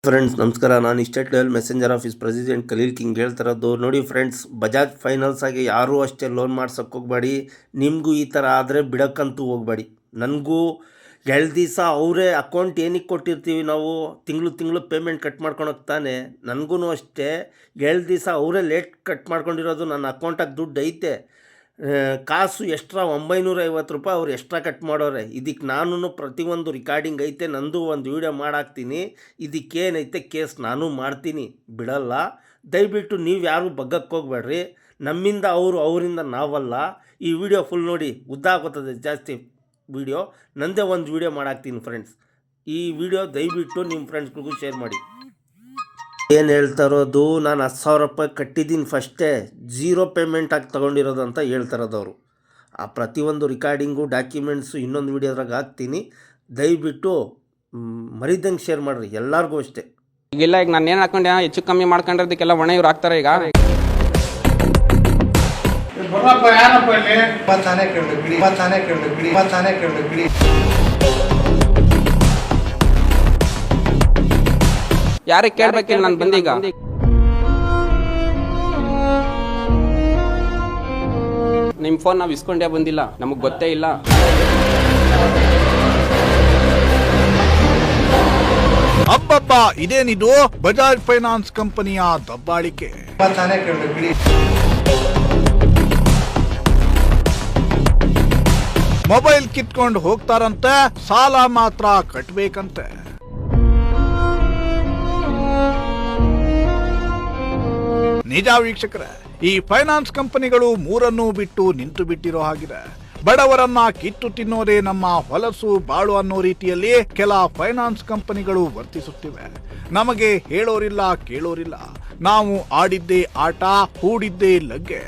Friends ನಮಸ್ಕಾರ. ನಾನು state level messenger office president Khalil King ಹೇಳ್ತಿರೋದು. ನೋಡಿ ಫ್ರೆಂಡ್ಸ್, ಬಜಾಜ್ ಫೈನಾನ್ಸ್ ಆಗಿ ಯಾರೂ ಅಷ್ಟೇ ಲೋನ್ ಮಾಡ್ಸೋಕ್ಕೆ ಹೋಗಬೇಡಿ. ನಿಮಗೂ ಈ ಥರ ಆದರೆ ಬಿಡೋಕ್ಕಂತೂ ಹೋಗಬೇಡಿ. ನನಗೂ 2 ದಿವಸ ಅವರೇ ಅಕೌಂಟ್ ಏನಕ್ಕೆ ಕೊಟ್ಟಿರ್ತೀವಿ ನಾವು, ತಿಂಗಳು ಪೇಮೆಂಟ್ ಕಟ್ ಮಾಡ್ಕೊಳಕ್ಕೆ ತಾನೆ. ನನಗೂ ಅಷ್ಟೇ 2 ದಿವಸ ಅವರೇ ಲೇಟ್ ಕಟ್ ಮಾಡ್ಕೊಂಡಿರೋದು. ನನ್ನ ಅಕೌಂಟಾಗಿ ದುಡ್ಡು ಐತೆ, ಕಾಸು ಎಕ್ಸ್ಟ್ರಾ 950 ರೂಪಾಯಿ ಅವ್ರು ಎಕ್ಸ್ಟ್ರಾ ಕಟ್ ಮಾಡೋರೆ. ಇದಕ್ಕೆ ನಾನು ಪ್ರತಿಯೊಂದು ರಿಕಾರ್ಡಿಂಗ್ ಐತೆ, ನಂದು ಒಂದು ವೀಡಿಯೋ ಮಾಡಾಕ್ತೀನಿ. ಇದಕ್ಕೇನೈತೆ ಕೇಸ್ ನಾನು ಮಾಡ್ತೀನಿ, ಬಿಡಲ್ಲ. ದಯವಿಟ್ಟು ನೀವು ಯಾರು ಬಗ್ಗಕ್ಕೆ ಹೋಗ್ಬೇಡ್ರಿ. ನಮ್ಮಿಂದ ಅವರು, ಅವರಿಂದ ನಾವಲ್ಲ. ಈ ವಿಡಿಯೋ ಫುಲ್ ನೋಡಿ, ಉದ್ದ ಆಗೋತ್ತದೆ ಜಾಸ್ತಿ ವಿಡಿಯೋ. ನಂದೇ ಒಂದು ವಿಡಿಯೋ ಮಾಡಾಕ್ತೀನಿ ಫ್ರೆಂಡ್ಸ್. ಈ ವಿಡಿಯೋ ದಯವಿಟ್ಟು ನಿಮ್ಮ ಫ್ರೆಂಡ್ಸ್ಗಳಿಗೂ ಶೇರ್ ಮಾಡಿ. ಏನು ಹೇಳ್ತಾ ಇರೋದು, ನಾನು 10,000 ರೂಪಾಯಿ ಕಟ್ಟಿದ್ದೀನಿ ಫಸ್ಟೇ, 0 ಪೇಮೆಂಟ್ ಆಗಿ ತೊಗೊಂಡಿರೋದು ಅಂತ ಹೇಳ್ತಾ ಇರೋದು ಅವರು. ಆ ಪ್ರತಿಯೊಂದು ರಿಕಾರ್ಡಿಂಗು, ಡಾಕ್ಯುಮೆಂಟ್ಸು ಇನ್ನೊಂದು ವಿಡಿಯೋದ್ರಾಗ ಹಾಕ್ತೀನಿ. ದಯವಿಟ್ಟು ಮರಿದಂಗೆ ಶೇರ್ ಮಾಡಿರಿ, ಎಲ್ಲರಿಗೂ ಅಷ್ಟೇ. ಈಗಿಲ್ಲ, ಈಗ ನಾನು ಏನು ಹಾಕೊಂಡೆ ಹೆಚ್ಚು ಕಮ್ಮಿ ಮಾಡ್ಕೊಂಡಿರೋದಕ್ಕೆಲ್ಲ ಹೊಣೆ ಇವ್ರು ಹಾಕ್ತಾರೆ. ಈಗ ಯಾರಿಗೆ ಕೇಳ್ಬೇಕಿಲ್ಲ, ನಾನು ಬಂದೀಗ. ನಿಮ್ಮ ಫೋನ್ ನಾವು ಇಸ್ಕೊಂಡೇ ಬಂದಿಲ್ಲ, ನಮಗೆ ಗೊತ್ತೇ ಇಲ್ಲ. ಅಬ್ಬಬ್ಬ, ಇದೇನಿದು ಬಜಾಜ್ ಫೈನಾನ್ಸ್ ಕಂಪನಿಯ ದಬ್ಬಾಳಿಕೆ. ಮೊಬೈಲ್ ಕಿತ್ಕೊಂಡು ಹೋಗ್ತಾರಂತೆ, ಸಾಲ ಮಾತ್ರ ಕಟ್ಬೇಕಂತೆ. ನಿಜ ವೀಕ್ಷಕರೇ, ಈ ಫೈನಾನ್ಸ್ ಕಂಪನಿಗಳು ಮೂರನ್ನೂ ಬಿಟ್ಟು ನಿಂತು ಬಿಟ್ಟಿರೋ ಹಾಗಿದೆ. ಬಡವರನ್ನ ಕಿತ್ತು ತಿನ್ನೋದೇ ನಮ್ಮ ಹೊಲಸು ಬಾಳು ಅನ್ನೋ ರೀತಿಯಲ್ಲಿ ಕೆಲ ಫೈನಾನ್ಸ್ ಕಂಪನಿಗಳು ವರ್ತಿಸುತ್ತಿವೆ. ನಮಗೆ ಹೇಳೋರಿಲ್ಲ, ಕೇಳೋರಿಲ್ಲ. ನಾವು ಆಡಿದ್ದೇ ಆಟ, ಹೂಡಿದ್ದೇ ಲಗ್ಗೆ.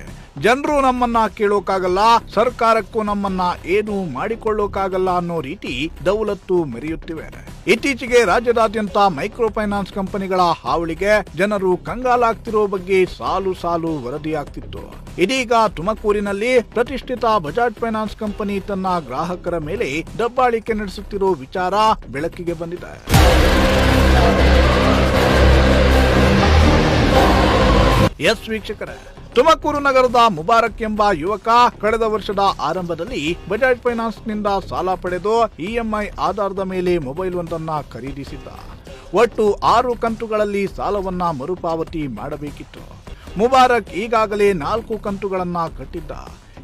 ಜನರು ನಮ್ಮನ್ನ ಕೇಳೋಕಾಗಲ್ಲ, ಸರ್ಕಾರಕ್ಕೂ ನಮ್ಮನ್ನ ಏನು ಮಾಡಿಕೊಳ್ಳೋಕಾಗಲ್ಲ ಅನ್ನೋ ರೀತಿ ದೌಲತ್ತು ಮೆರೆಯುತ್ತಿವೆ. ಇತ್ತೀಚೆಗೆ ರಾಜ್ಯದಾದ್ಯಂತ ಮೈಕ್ರೋ ಫೈನಾನ್ಸ್ ಕಂಪನಿಗಳ ಹಾವಳಿಗೆ ಜನರು ಕಂಗಾಲಾಗ್ತಿರೋ ಬಗ್ಗೆ ಸಾಲು ಸಾಲು ವರದಿಯಾಗ್ತಿತ್ತು. ಇದೀಗ ತುಮಕೂರಿನಲ್ಲಿ ಪ್ರತಿಷ್ಠಿತ ಬಜಾಜ್ ಫೈನಾನ್ಸ್ ಕಂಪನಿ ತನ್ನ ಗ್ರಾಹಕರ ಮೇಲೆ ದಬ್ಬಾಳಿಕೆ ನಡೆಸುತ್ತಿರೋ ವಿಚಾರ ಬೆಳಕಿಗೆ ಬಂದಿದೆ. ಎಸ್ ವೀಕ್ಷಕರೇ, ತುಮಕೂರು ನಗರದ ಮುಬಾರಕ್ ಎಂಬ ಯುವಕ ಕಳೆದ ವರ್ಷದ ಆರಂಭದಲ್ಲಿ ಬಜಾಜ್ ಫೈನಾನ್ಸ್ ನಿಂದ ಸಾಲ ಪಡೆದು ಇಎಂಐ ಆಧಾರದ ಮೇಲೆ ಮೊಬೈಲ್ ಒಂದನ್ನ ಖರೀದಿಸಿದ್ದ. ಒಟ್ಟು 6 ಕಂತುಗಳಲ್ಲಿ ಸಾಲವನ್ನ ಮರುಪಾವತಿ ಮಾಡಬೇಕಿತ್ತು. ಮುಬಾರಕ್ ಈಗಾಗಲೇ 4 ಕಂತುಗಳನ್ನ ಕಟ್ಟಿದ್ದ,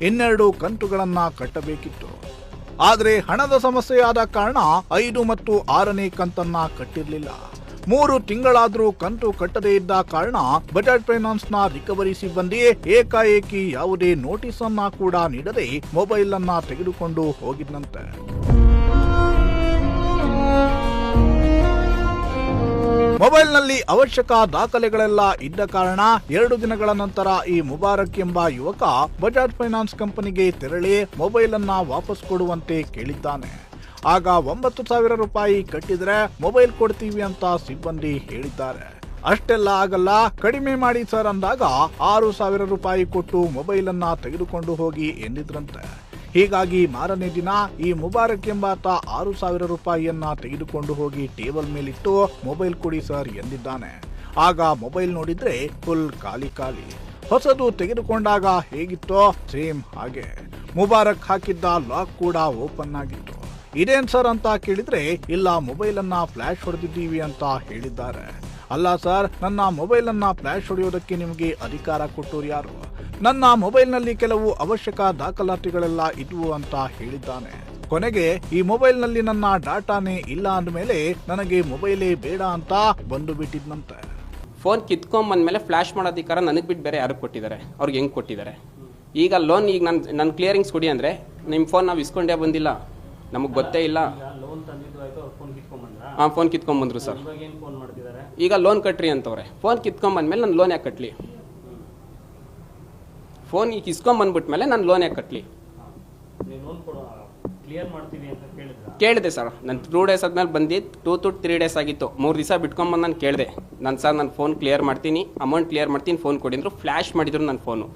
12 ಕಂತುಗಳನ್ನ ಕಟ್ಟಬೇಕಿತ್ತು. ಆದರೆ ಹಣದ ಸಮಸ್ಯೆಯಾದ ಕಾರಣ 5 ಮತ್ತು 6ನೇ ಕಂತನ್ನ ಕಟ್ಟಿರಲಿಲ್ಲ. 3 ತಿಂಗಳಾದ್ರೂ ಕಂತು ಕಟ್ಟದೇ ಇದ್ದ ಕಾರಣ ಬಜಾಜ್ ಫೈನಾನ್ಸ್ ನ ರಿಕವರಿ ಸಿಬ್ಬಂದಿ ಏಕಾಏಕಿ ಯಾವುದೇ ನೋಟಿಸ್ ಅನ್ನ ಕೂಡ ನೀಡದೆ ಮೊಬೈಲ್ ಅನ್ನ ತೆಗೆದುಕೊಂಡು ಹೋಗಿದ್ದಂತೆ. ಮೊಬೈಲ್ ನಲ್ಲಿ ಅವಶ್ಯಕ ದಾಖಲೆಗಳೆಲ್ಲ ಇದ್ದ ಕಾರಣ 2 ದಿನಗಳ ನಂತರ ಈ ಮುಬಾರಕ್ ಎಂಬ ಯುವಕ ಬಜಾಜ್ ಫೈನಾನ್ಸ್ ಕಂಪನಿಗೆ ತೆರಳಿ ಮೊಬೈಲ್ ಅನ್ನ ವಾಪಸ್ ಕೊಡುವಂತೆ ಕೇಳಿದ್ದಾನೆ. ಆಗ 9,000 ರೂಪಾಯಿ ಕಟ್ಟಿದ್ರೆ ಮೊಬೈಲ್ ಕೊಡ್ತೀವಿ ಅಂತ ಸಿಬ್ಬಂದಿ ಹೇಳಿದ್ದಾರೆ. ಅಷ್ಟೆಲ್ಲ ಆಗಲ್ಲ, ಕಡಿಮೆ ಮಾಡಿ ಸರ್ ಅಂದಾಗ 6,000 ರೂಪಾಯಿ ಕೊಟ್ಟು ಮೊಬೈಲ್ ಅನ್ನ ತೆಗೆದುಕೊಂಡು ಹೋಗಿ ಎಂದಿದ್ರಂತೆ. ಹೀಗಾಗಿ ಮಾರನೇ ದಿನ ಈ ಮುಬಾರಕ್ ಎಂಬಾತ 6,000 ರೂಪಾಯಿಯನ್ನ ತೆಗೆದುಕೊಂಡು ಹೋಗಿ ಟೇಬಲ್ ಮೇಲಿಟ್ಟು ಮೊಬೈಲ್ ಕೊಡಿ ಸರ್ ಎಂದಿದ್ದಾನೆ. ಆಗ ಮೊಬೈಲ್ ನೋಡಿದ್ರೆ ಫುಲ್ ಖಾಲಿ. ಹೊಸದು ತೆಗೆದುಕೊಂಡಾಗ ಹೇಗಿತ್ತೋ ಸೇಮ್ ಹಾಗೆ. ಮುಬಾರಕ್ ಹಾಕಿದ್ದ ಲಾಕ್ ಕೂಡ ಓಪನ್ ಆಗಿತ್ತು. ಇದೇನ್ ಸರ್ ಅಂತ ಕೇಳಿದ್ರೆ, ಇಲ್ಲ ಮೊಬೈಲ್ ಅನ್ನ ಫ್ಲಾಶ್ ಹೊಡೆದಿದ್ದೀವಿ ಅಂತ ಹೇಳಿದ್ದಾರೆ. ಅಲ್ಲ ಸರ್, ನನ್ನ ಮೊಬೈಲ್ ಅನ್ನ ಫ್ಲಾಶ್ ಹೊಡೆಯೋದಕ್ಕೆ ನಿಮಗೆ ಅಧಿಕಾರ ಕೊಟ್ಟೋರು ಯಾರು? ನನ್ನ ಮೊಬೈಲ್ ನಲ್ಲಿ ಕೆಲವು ಅವಶ್ಯಕ ದಾಖಲಾತಿಗಳೆಲ್ಲ ಇದ್ವು ಅಂತ ಹೇಳಿದ್ದಾನೆ. ಕೊನೆಗೆ ಈ ಮೊಬೈಲ್ ನಲ್ಲಿ ನನ್ನ ಡಾಟಾನೇ ಇಲ್ಲ ಅಂದ್ಮೇಲೆ ನನಗೆ ಮೊಬೈಲೇ ಬೇಡ ಅಂತ ಬಂದು ಬಿಟ್ಟಿದ್ನಂತೆ. ಫೋನ್ ಕಿತ್ಕೊಂಬಂದ್ಮೇಲೆ ಫ್ಲಾಶ್ ಮಾಡೋ ಅಧಿಕಾರ ನನಗೆ ಬಿಟ್ಟು ಬೇರೆ ಯಾರು ಕೊಟ್ಟಿದ್ದಾರೆ? ಅವ್ರಿಗೆ ಹೆಂಗೆ ಕೊಟ್ಟಿದ್ದಾರೆ? ಈಗ ಲೋನ್ ಈಗ ನನ್ನ ಕ್ಲಿಯರಿಂಗ್ಸ್ ಕೊಡಿ ಅಂದರೆ ನಿಮ್ಮ ಫೋನ್ ನಾವು ಇಸ್ಕೊಂಡೇ ಬಂದಿಲ್ಲ, ನಮಗೆ ಗೊತ್ತೇ ಇಲ್ಲ. ಫೋನ್ ಕಿತ್ಕೊಂಡ್ಬಂದ್ರು ಸರ್. ಈಗ ಲೋನ್ ಕಟ್ರಿ ಅಂತವ್ರೆ. ಫೋನ್ ಕಿತ್ಕೊಂಡ್ಬಂದ್ಮೇಲೆ ನಾನು ಲೋನ್ ಯಾಕೆ ಕಟ್ಟಲಿ? ಫೋನ್ ಈಗ ಇಸ್ಕೊಂಡ್ಬಂದ್ಬಿಟ್ಮೇಲೆ ನಾನು ಲೋನ್ ಯಾಕೆ ಕಟ್ಟಲಿ? ಕೇಳಿದೆ ಸರ್. ನಾನು 2 ಡೇಸ್ ಆದ್ಮೇಲೆ ಬಂದಿದ್ದು 2 to 3 ಡೇಸ್ ಆಗಿತ್ತು. 3 ದಿವಸ ಬಿಟ್ಕೊಂಡ್ಬಂದು ನಾನು ಕೇಳಿದೆ, ನಾನು ಫೋನ್ ಕ್ಲಿಯರ್ ಮಾಡ್ತೀನಿ, ಅಮೌಂಟ್ ಕ್ಲಿಯರ್ ಮಾಡ್ತೀನಿ, ಫೋನ್ ಕೊಡಿದ್ರು. ಫ್ಲಾಶ್ ಮಾಡಿದ್ರು ನನ್ನ ಫೋನು.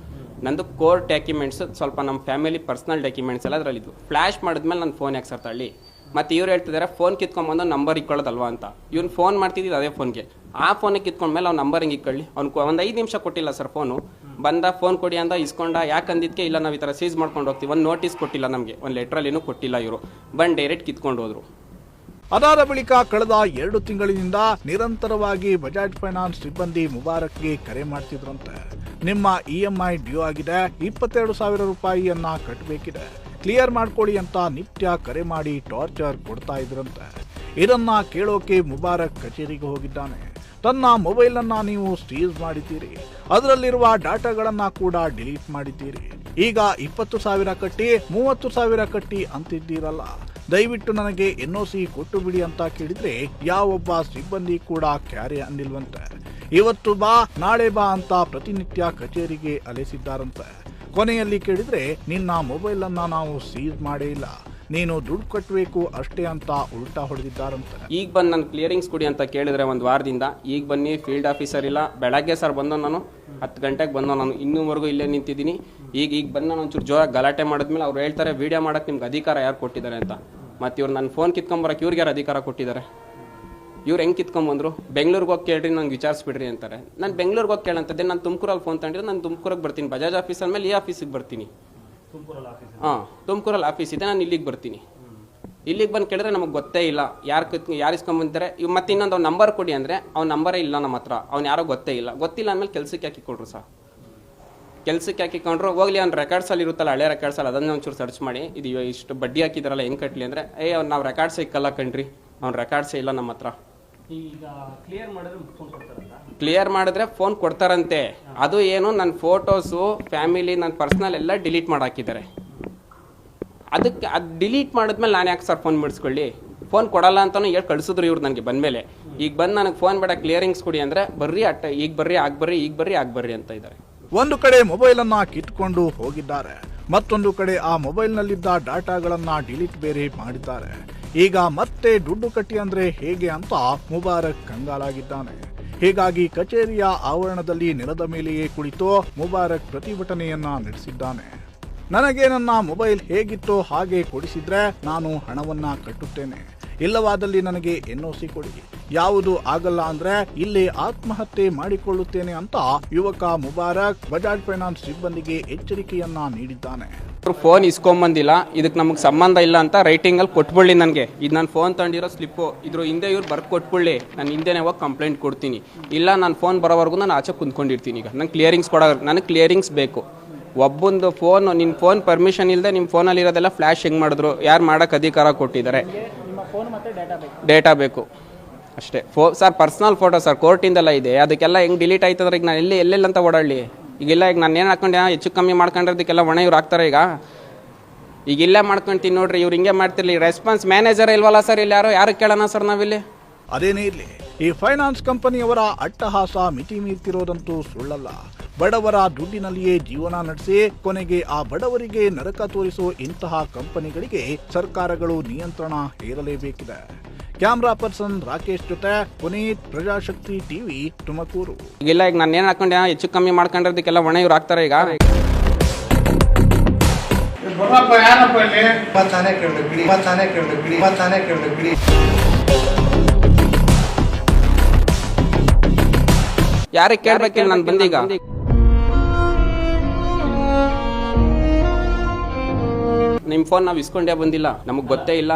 ನಂದು ಕೋರ್ ಡಾಕ್ಯುಮೆಂಟ್ಸ್, ಸ್ವಲ್ಪ ನಮ್ಮ ಫ್ಯಾಮಿಲಿ ಪರ್ಸ್ನಲ್ ಡಾಕ್ಯುಮೆಂಟ್ಸ್ ಎಲ್ಲ ಅದರಲ್ಲಿದ್ದು. ಫ್ಲಾಶ್ ಮಾಡಿದ್ಮೇಲೆ ನನ್ನ ಫೋನ್ ಯಾಕೆ ಸರ್ ತಳ್ಳಿ? ಮತ್ತು ಇವ್ರು ಹೇಳ್ತಿದ್ದಾರೆ ಫೋನ್ ಕಿತ್ಕೊಂಬಂದು ನಂಬರ್ ಇಕ್ಕೊಳ್ಳೋದಲ್ವಾ ಅಂತ. ಇವ್ನು ಫೋನ್ ಮಾಡ್ತಿದ್ದು ಅದೇ ಫೋನ್ಗೆ, ಆ ಫೋನಿಗೆ ಕಿತ್ಕೊಂಡ್ಮೇಲೆ ಅವ್ನು ನಂಬರ್ ಹಿಂಗೆ ಇಕ್ಕೊಳ್ಳಿ. ಅವ್ನು ಒಂದು 5 ನಿಮಿಷ ಕೊಟ್ಟಿಲ್ಲ ಸರ್ ಫೋನು. ಬಂದ ಫೋನ್ ಕೊಡಿ ಅಂದ ಇಸ್ಕೊಂಡ. ಯಾಕೆ ಅಂದಿದ್ದಕ್ಕೆ ಇಲ್ಲ ನಾವು ಈ ಥರ ಸೀಸ್ ಮಾಡ್ಕೊಂಡು ಹೋಗ್ತೀವಿ, ಒಂದು ನೋಟಿಸ್ ಕೊಟ್ಟಿಲ್ಲ ನಮಗೆ, ಒಂದು ಲೆಟ್ರಲ್ಲೇನೂ ಕೊಟ್ಟಿಲ್ಲ. ಇವರು ಬಂದು ಡೈರೆಕ್ಟ್ ಕಿತ್ಕೊಂಡು ಹೋದ್ರು. ಅದಾದ ಬಳಿಕ ಕಳೆದ 2 ತಿಂಗಳಿನಿಂದ ನಿರಂತರವಾಗಿ ಬಜಾಜ್ ಫೈನಾನ್ಸ್ ಸಿಬ್ಬಂದಿ ಮುಬಾರಕ್ಗೆ ಕರೆ ಮಾಡ್ತಿದ್ರಂತೆ. ನಿಮ್ಮ EMI ಡ್ಯೂ ಆಗಿದೆ, 22,000 ರೂಪಾಯಿಯನ್ನ ಕಟ್ಟಬೇಕಿದೆ, ಕ್ಲಿಯರ್ ಮಾಡ್ಕೊಳ್ಳಿ ಅಂತ ನಿತ್ಯ ಕರೆ ಮಾಡಿ ಟಾರ್ಚರ್ ಕೊಡ್ತಾ ಇದ್ರಂತೆ. ಇದನ್ನ ಕೇಳೋಕೆ ಮುಬಾರಕ್ ಕಚೇರಿಗೆ ಹೋಗಿದ್ದಾನೆ. ತನ್ನ ಮೊಬೈಲ್ ಅನ್ನ ನೀವು ಸೀಸ್ ಮಾಡಿದ್ದೀರಿ, ಅದರಲ್ಲಿರುವ ಡಾಟಾಗಳನ್ನ ಕೂಡ ಡಿಲೀಟ್ ಮಾಡಿದ್ದೀರಿ. ಈಗ 20,000 ಕಟ್ಟಿ 30,000 ಕಟ್ಟಿ ಅಂತಿದ್ದೀರಲ್ಲ, ದಯವಿಟ್ಟು ನನಗೆ NOC ಕೊಟ್ಟು ಬಿಡಿ ಅಂತ ಕೇಳಿದ್ರೆ ಯಾವೊಬ್ಬ ಸಿಬ್ಬಂದಿ ಕೂಡ ಕ್ಯಾರೆ ಅನ್ನಿಲ್ವಂತೆ. ಇವತ್ತು ಬಾ ನಾಳೆ ಬಾ ಅಂತ ಪ್ರತಿನಿತ್ಯ ಕಚೇರಿಗೆ ಅಲೆಸಿದ್ದಾರಂತೆ. ಕೊನೆಯಲ್ಲಿ ಕೇಳಿದ್ರೆ ನಿನ್ನ ಮೊಬೈಲ್ ಅನ್ನ ನಾವು ಸೀಸ್ ಮಾಡೇ ಇಲ್ಲ, ನೀನು ದುಡ್ಡು ಕಟ್ಟಬೇಕು ಅಷ್ಟೇ ಅಂತ ಉಲ್ಟಾ ಹೊಡೆದಿದ್ದಾರಂತೆ. ಈಗ ಬಂದು ನಾನು ಕ್ಲಿಯರಿಂಗ್ಸ್ ಕೊಡಿ ಅಂತ ಕೇಳಿದ್ರೆ 1 ವಾರದಿಂದ, ಈಗ ಬನ್ನಿ ಫೀಲ್ಡ್ ಆಫೀಸರ್ ಇಲ್ಲ, ಬೆಳಗ್ಗೆ ಸರ್ ಬಂದೋ ನಾನು 10 ಗಂಟೆಗೆ ಬಂದೋ ನಾನು, ಇನ್ನೂವರೆಗೂ ಇಲ್ಲೇ ನಿಂತಿದ್ದೀನಿ. ಈಗ ಬಂದು ನಾನು ಒಂಚೂರು ಜೋರಾಗಿ ಗಲಾಟೆ ಮಾಡಿದ್ಮೇಲೆ ಅವ್ರು ಹೇಳ್ತಾರೆ ವೀಡಿಯೋ ಮಾಡೋಕ್ಕೆ ನಿಮ್ಗೆ ಅಧಿಕಾರ ಯಾರು ಕೊಟ್ಟಿದ್ದಾರೆ ಅಂತ. ಮತ್ತು ಇವ್ರು ನನ್ನ ಫೋನ್ ಕಿತ್ಕೊಂಬರಕ್ಕೆ ಇವ್ರಿಗೆ ಯಾರು ಅಧಿಕಾರ ಕೊಟ್ಟಿದ್ದಾರೆ? ಇವ್ರು ಹೆಂಗೆ ಕಿತ್ಕೊಂಬಂದ್ರು? ಬೆಂಗಳೂರಿಗೆ ಹೋಗಿ ಕೇಳ್ರಿ, ನಂಗೆ ವಿಚಾರಿಸ್ಬಿಡ್ರಿ ಅಂತಾರೆ. ನಾನು ಬೆಂಗಳೂರಿಗೆ ಹೋಗಿ ಕೇಳಂತದ್ದೆ, ನಾನು ತುಮಕೂರಲ್ಲಿ ಫೋನ್ ತಗೊಂಡಿದ್ರೆ ನಾನು ತುಮಕೂರಿಗೆ ಬರ್ತೀನಿ, ಬಜಾಜ್ ಆಫೀಸ್ ಅಂದಮೇಲೆ ಈ ಆಫೀಸಿಗೆ ಬರ್ತೀನಿ. ಹಾಂ, ತುಮಕೂರಲ್ಲಿ ಆಫೀಸ್ ಇದೆ, ನಾನು ಇಲ್ಲಿಗೆ ಬರ್ತೀನಿ. ಇಲ್ಲಿಗೆ ಬಂದು ಕೇಳಿದ್ರೆ ನಮಗೆ ಗೊತ್ತೇ ಇಲ್ಲ, ಯಾರು ಇಸ್ಕೊಂಬಂತಾರೆ. ಇವ್ ಮತ್ತೆ ಇನ್ನೊಂದು ಅವ್ನು ನಂಬರ್ ಕೊಡಿ ಅಂದರೆ ಅವ್ನ ನಂಬರೇ ಇಲ್ಲ ನಮ್ಮ ಹತ್ರ, ಅವ್ನು ಯಾರೋ ಗೊತ್ತೇ ಇಲ್ಲ. ಗೊತ್ತಿಲ್ಲ ಅಂದಮೇಲೆ ಕೆಲ್ಸಕ್ಕೆ ಹಾಕಿಕೊಡ್ರು ಸರ್. ಕೆಲ್ಸಕ್ಕೆ ಹಾಕಿಕೊಂಡ್ರು ಹೋಗ್ಲಿ, ಅವ್ನು ರೆಕಾರ್ಡ್ಸಲ್ಲಿ ಇರುತ್ತಲ್ಲ, ಹಳೆ ರೆಕಾರ್ಡ್ಸಲ್ಲಿ ಅದನ್ನು ಒಂಚೂರು ಸರ್ಚ್ ಮಾಡಿ ಇದು ಇಷ್ಟು ಬಡ್ಡಿ ಹಾಕಿದಾರಲ್ಲ ಹೆಂಗೆ ಕಟ್ಟಲಿ ಅಂದರೆ, ಅವ್ನು ನಾವು ರೆಕಾರ್ಡ್ಸೇ ಇಕ್ಕಲ್ಲ ಕಣ್ರಿ, ಅವ್ನು ರೆಕಾರ್ಡ್ಸೇ ಇಲ್ಲ ನಮ್ಮ ಹತ್ರ. ಈಗ ಕ್ಲಿಯರ್ ಮಾಡಿದ್ರೆ ಫೋನ್ ಕೊಡ್ತಾರಂತೆ. ಅದು ಏನು ನನ್ನ ಫೋಟೋಸು, ಫ್ಯಾಮಿಲಿ, ನನ್ನ ಪರ್ಸ್ನಲ್ ಎಲ್ಲ ಡಿಲೀಟ್ ಮಾಡಾಕಿದ್ದಾರೆ. ಅದಕ್ಕೆ ಅದು ಡಿಲೀಟ್ ಮಾಡಿದ್ಮೇಲೆ ನಾನು ಯಾಕೆ ಸರ್ ಫೋನ್ ಬಿಡಿಸ್ಕೊಳ್ಳಿ? ಫೋನ್ ಕೊಡಲ್ಲ ಅಂತಲೂ ಹೇಳಿ ಕಳಿಸಿದ್ರು ಇವ್ರು ನನಗೆ ಬಂದಮೇಲೆ. ಈಗ ಬಂದು ನನಗೆ ಫೋನ್ ಬೇಡ ಕ್ಲಿಯರಿಂಗ್ಸ್ ಕೊಡಿ ಅಂದರೆ ಬರ್ರಿ ಈಗ ಬರ್ರಿ ಆಗ ಬರ್ರಿ ಅಂತ ಇದ್ದಾರೆ. ಒಂದು ಕಡೆ ಮೊಬೈಲ್ ಅನ್ನ ಕಿತ್ಕೊಂಡು ಹೋಗಿದ್ದಾರೆ, ಮತ್ತೊಂದು ಕಡೆ ಆ ಮೊಬೈಲ್ ನಲ್ಲಿದ್ದ ಡಾಟಾಗಳನ್ನ ಡಿಲೀಟ್ ಬೇರೆ ಮಾಡಿದ್ದಾರೆ. ಈಗ ಮತ್ತೆ ದುಡ್ಡು ಕಟ್ಟಿ ಅಂದ್ರೆ ಹೇಗೆ ಅಂತ ಮುಬಾರಕ್ ಕಂಗಾಲಾಗಿದ್ದಾನೆ. ಹೀಗಾಗಿ ಕಚೇರಿಯ ಆವರಣದಲ್ಲಿ ನೆಲದ ಮೇಲೆಯೇ ಕುಳಿತು ಮುಬಾರಕ್ ಪ್ರತಿಭಟನೆಯನ್ನ ನಡೆಸಿದ್ದಾನೆ. ನನಗೆ ನನ್ನ ಮೊಬೈಲ್ ಹೇಗಿತ್ತೋ ಹಾಗೆ ಕೊಡಿಸಿದ್ರೆ ನಾನು ಹಣವನ್ನ ಕಟ್ಟುತ್ತೇನೆ, ಇಲ್ಲವಾದಲ್ಲಿ ನನಗೆ NOC ಕೊಡಿ, ಯಾವುದು ಆಗಲ್ಲ ಅಂದ್ರೆ ಇಲ್ಲೇ ಆತ್ಮಹತ್ಯೆ ಮಾಡಿಕೊಳ್ಳುತ್ತೇನೆ ಅಂತ ಯುವಕ ಮುಬಾರಕ್ ಬಜಾಜ್ ಫೈನಾನ್ಸ್ ಸಿಬ್ಬಂದಿಗೆ ಎಚ್ಚರಿಕೆಯನ್ನ ನೀಡಿದ್ದಾನೆ. ಫೋನ್ ಇಸ್ಕೊಂಬಂದಿಲ್ಲ, ಇದಕ್ಕೆ ನಮಗೆ ಸಂಬಂಧ ಇಲ್ಲ ಅಂತ ರೈಟಿಂಗಲ್ಲಿ ಕೊಟ್ಬಿಡ್ಲಿ ನನಗೆ. ಇದು ನಾನು ಫೋನ್ ತಗೊಂಡಿರೋ ಸ್ಲಿಪ್ಪು, ಇದ್ರ ಹಿಂದೆ ಇವ್ರು ಬರ್ದು ಕೊಟ್ಬಿಡ್ಲಿ, ನಾನು ಹಿಂದೆನೇ ಹೋಗಿ ಕಂಪ್ಲೇಂಟ್ ಕೊಡ್ತೀನಿ. ಇಲ್ಲ ನಾನು ಫೋನ್ ಬರೋವರೆಗೂ ನಾನು ಆಚೆ ಕುಂತ್ಕೊಂಡಿರ್ತೀನಿ. ಈಗ ನಂಗೆ ಕ್ಲಿಯರಿಂಗ್ಸ್ ನನಗೆ ಕ್ಲಿಯರಿಂಗ್ಸ್ ಬೇಕು. ಒಬ್ಬೊಂದು ಫೋನ್, ನಿನ್ನ ಫೋನ್ ಪರ್ಮಿಷನ್ ಇಲ್ಲದೆ ನಿಮ್ಮ ಫೋನಲ್ಲಿ ಇರೋದೆಲ್ಲ ಫ್ಲ್ಯಾಶ್ ಹೆಂಗೆ ಮಾಡಿದ್ರು, ಯಾರು ಮಾಡೋಕ್ಕೆ ಅಧಿಕಾರ ಕೊಟ್ಟಿದ್ದಾರೆ? ಡೇಟಾ ಬೇಕು ಅಷ್ಟೇ. ಸರ್ ಪರ್ಸ್ನಲ್ ಫೋಟೋ ಸರ್ ಕೋರ್ಟಿಂದೆಲ್ಲ ಇದೆ, ಅದಕ್ಕೆಲ್ಲ ಹೆಂಗೆ ಡಿಲೀಟ್ ಆಯ್ತದ್ರೆ ಈಗ ನಾನು ಎಲ್ಲೆಲ್ಲ ಅಂತ ಓಡಾಡಲಿ? ಈಗೆಲ್ಲ ಈಗ ನಾನು ಏನು ಹಾಕೊಂಡು ಹೆಚ್ಚು ಕಮ್ಮಿ ಮಾಡ್ಕೊಂಡಿರೋದಕ್ಕೆಲ್ಲ ಹೊಣೆ ಇವ್ರು ಹಾಕ್ತಾರೆ. ಈಗ ಇಲ್ಲೇ ಮಾಡ್ಕೊಳ್ತೀನಿ ನೋಡ್ರಿ, ಇವ್ರು ಹಿಂಗೆ ಮಾಡ್ತಿರ್ಲಿ. ರೆಸ್ಪಾನ್ಸ್ ಮ್ಯಾನೇಜರ್ ಇಲ್ವಲ್ಲ ಸರ್ ಇಲ್ಲಿ? ಯಾರು ಕೇಳೋಣ ಸರ್ ನಾವಿಲ್ಲಿ? ಅದೇನೇ ಇರಲಿ, ಈ ಫೈನಾನ್ಸ್ ಕಂಪನಿಯವರ ಅಟ್ಟಹಾಸ ಮಿತಿ ಮೀರ್ತಿರೋದಂತೂ ಸುಳ್ಳಲ್ಲ. ಬಡವರ ದುಡ್ಡಿನಲ್ಲಿಯೇ ಜೀವನ ನಡೆಸಿ ಕೊನೆಗೆ ಆ ಬಡವರಿಗೆ ನರಕ ತೋರಿಸೋ ಇಂತಹ ಕಂಪನಿಗಳಿಗೆ ಸರ್ಕಾರಗಳು ನಿಯಂತ್ರಣ ಹೇರಲೇಬೇಕಿದೆ. ಕ್ಯಾಮ್ರಾ ಪರ್ಸನ್ ರಾಕೇಶ್ ಜೊತೆ ಪುನೀತ್, ಪ್ರಜಾಶಕ್ತಿ ಟಿವಿ, ತುಮಕೂರು. ಇಲ್ಲ ಈಗ ನಾನು ಏನು ಹಾಕೊಂಡು ಹೆಚ್ಚು ಕಮ್ಮಿ ಮಾಡ್ಕೊಂಡಿರೋದಕ್ಕೆಲ್ಲ ಹೊಣೆ ಇವ್ರು ಹಾಕ್ತಾರೆ. ಈಗ ಯಾರಿಗೆ ಕೇಳ್ಬೇಕಿಲ್ಲ, ನಾನು ಬಂದೀಗ ನಿಮ್ಮ ಫೋನ್ ನಾವು ಇಸ್ಕೊಂಡೇ ಬಂದಿಲ್ಲ, ನಮಗೆ ಗೊತ್ತೇ ಇಲ್ಲ.